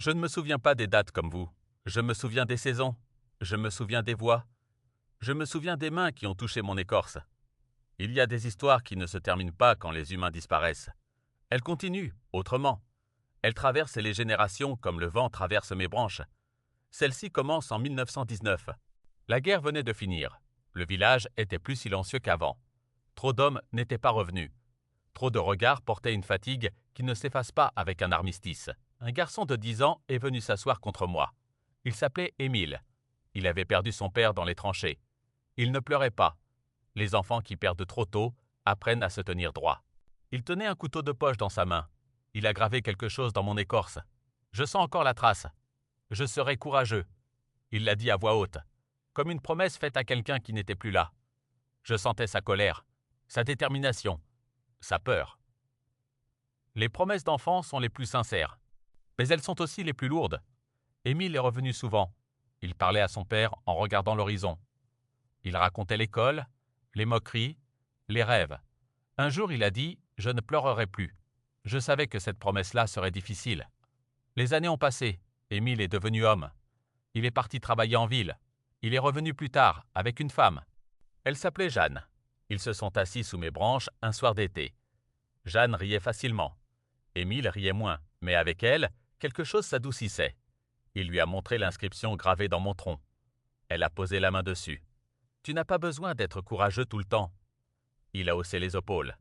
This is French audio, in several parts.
Je ne me souviens pas des dates comme vous. Je me souviens des saisons. Je me souviens des voix. Je me souviens des mains qui ont touché mon écorce. Il y a des histoires qui ne se terminent pas quand les humains disparaissent. Elles continuent, autrement. Elles traversent les générations comme le vent traverse mes branches. Celle-ci commence en 1919. La guerre venait de finir. Le village était plus silencieux qu'avant. Trop d'hommes n'étaient pas revenus. Trop de regards portaient une fatigue qui ne s'efface pas avec un armistice. Un garçon de 10 ans est venu s'asseoir contre moi. Il s'appelait Émile. Il avait perdu son père dans les tranchées. Il ne pleurait pas. Les enfants qui perdent trop tôt apprennent à se tenir droit. Il tenait un couteau de poche dans sa main. Il a gravé quelque chose dans mon écorce. Je sens encore la trace. Je serai courageux. Il l'a dit à voix haute, comme une promesse faite à quelqu'un qui n'était plus là. Je sentais sa colère, sa détermination, sa peur. Les promesses d'enfants sont les plus sincères, mais elles sont aussi les plus lourdes. Émile est revenu souvent. Il parlait à son père en regardant l'horizon. Il racontait l'école, les moqueries, les rêves. Un jour, il a dit « Je ne pleurerai plus ». Je savais que cette promesse-là serait difficile. Les années ont passé. Émile est devenu homme. Il est parti travailler en ville. Il est revenu plus tard, avec une femme. Elle s'appelait Jeanne. Ils se sont assis sous mes branches un soir d'été. Jeanne riait facilement. Émile riait moins, mais avec elle, quelque chose s'adoucissait. Il lui a montré l'inscription gravée dans mon tronc. Elle a posé la main dessus. « Tu n'as pas besoin d'être courageux tout le temps. » Il a haussé les épaules.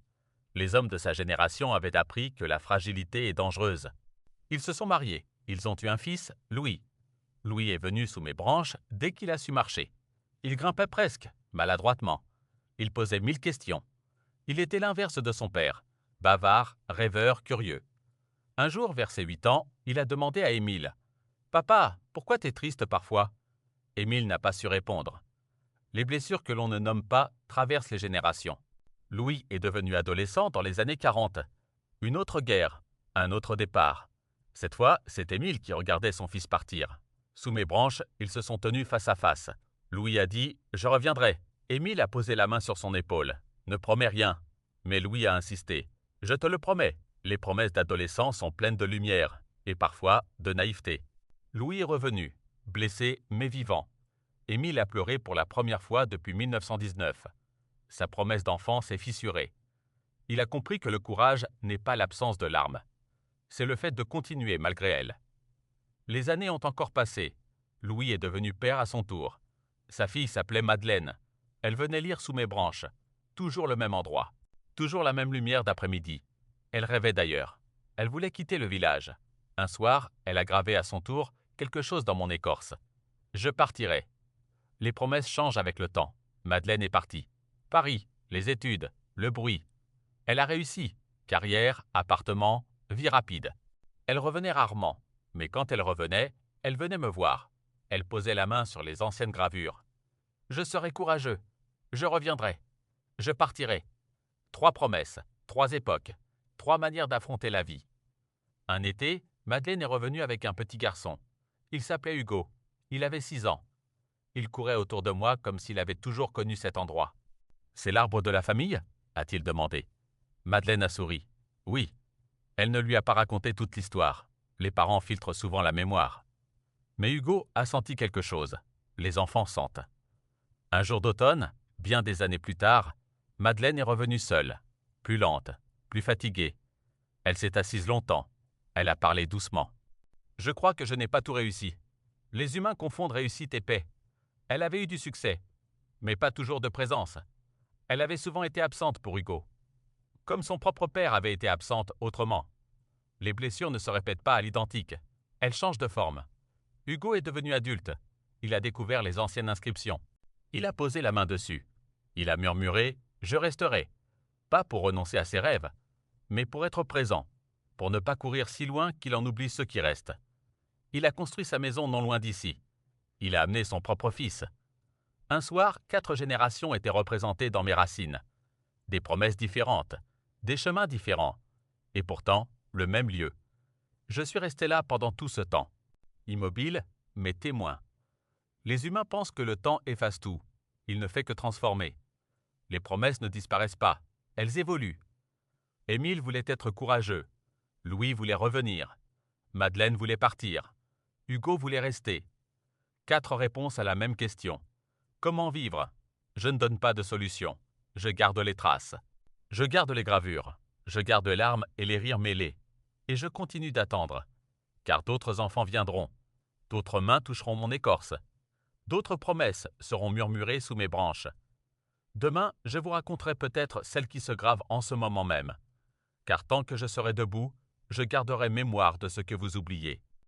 Les hommes de sa génération avaient appris que la fragilité est dangereuse. Ils se sont mariés. Ils ont eu un fils, Louis. Louis est venu sous mes branches dès qu'il a su marcher. Il grimpait presque, maladroitement. Il posait 1000 questions. Il était l'inverse de son père, bavard, rêveur, curieux. Un jour, vers ses 8 ans, il a demandé à Émile « Papa, pourquoi t'es triste parfois ?» Émile n'a pas su répondre. Les blessures que l'on ne nomme pas traversent les générations. Louis est devenu adolescent dans les années 40. Une autre guerre, un autre départ. Cette fois, c'est Émile qui regardait son fils partir. Sous mes branches, ils se sont tenus face à face. Louis a dit « Je reviendrai ». Émile a posé la main sur son épaule. « Ne promets rien ». Mais Louis a insisté. « Je te le promets. Les promesses d'adolescents sont pleines de lumière et parfois de naïveté. » Louis est revenu, blessé mais vivant. Émile a pleuré pour la première fois depuis 1919. Sa promesse d'enfant s'est fissurée. Il a compris que le courage n'est pas l'absence de larmes. C'est le fait de continuer malgré elles. Les années ont encore passé. Louis est devenu père à son tour. Sa fille s'appelait Madeleine. Elle venait lire sous mes branches. Toujours le même endroit. Toujours la même lumière d'après-midi. Elle rêvait d'ailleurs. Elle voulait quitter le village. Un soir, elle a gravé à son tour quelque chose dans mon écorce. Je partirai. Les promesses changent avec le temps. Madeleine est partie. Paris, les études, le bruit. Elle a réussi. Carrière, appartement, vie rapide. Elle revenait rarement, mais quand elle revenait, elle venait me voir. Elle posait la main sur les anciennes gravures. Je serai courageux. Je reviendrai. Je partirai. 3 promesses, 3 époques, 3 manières d'affronter la vie. Un été, Madeleine est revenue avec un petit garçon. Il s'appelait Hugo. Il avait 6 ans. Il courait autour de moi comme s'il avait toujours connu cet endroit. « C'est l'arbre de la famille ?» a-t-il demandé. Madeleine a souri. « Oui. » Elle ne lui a pas raconté toute l'histoire. Les parents filtrent souvent la mémoire. Mais Hugo a senti quelque chose. Les enfants sentent. Un jour d'automne, bien des années plus tard, Madeleine est revenue seule, plus lente, plus fatiguée. Elle s'est assise longtemps. Elle a parlé doucement. « Je crois que je n'ai pas tout réussi. Les humains confondent réussite et paix. Elle avait eu du succès, mais pas toujours de présence. Elle avait souvent été absente pour Hugo. Comme son propre père avait été absente autrement. Les blessures ne se répètent pas à l'identique. Elles changent de forme. Hugo est devenu adulte. Il a découvert les anciennes inscriptions. Il a posé la main dessus. Il a murmuré « Je resterai ». Pas pour renoncer à ses rêves, mais pour être présent, pour ne pas courir si loin qu'il en oublie ceux qui restent. Il a construit sa maison non loin d'ici. Il a amené son propre fils. Un soir, 4 générations étaient représentées dans mes racines. Des promesses différentes, des chemins différents, et pourtant le même lieu. Je suis resté là pendant tout ce temps, immobile, mais témoin. Les humains pensent que le temps efface tout. Il ne fait que transformer. Les promesses ne disparaissent pas, elles évoluent. Émile voulait être courageux. Louis voulait revenir. Madeleine voulait partir. Hugo voulait rester. 4 réponses à la même question. Comment vivre? Je ne donne pas de solution. Je garde les traces. Je garde les gravures. Je garde les larmes et les rires mêlés. Et je continue d'attendre. Car d'autres enfants viendront. D'autres mains toucheront mon écorce. D'autres promesses seront murmurées sous mes branches. Demain, je vous raconterai peut-être celles qui se gravent en ce moment même. Car tant que je serai debout, je garderai mémoire de ce que vous oubliez.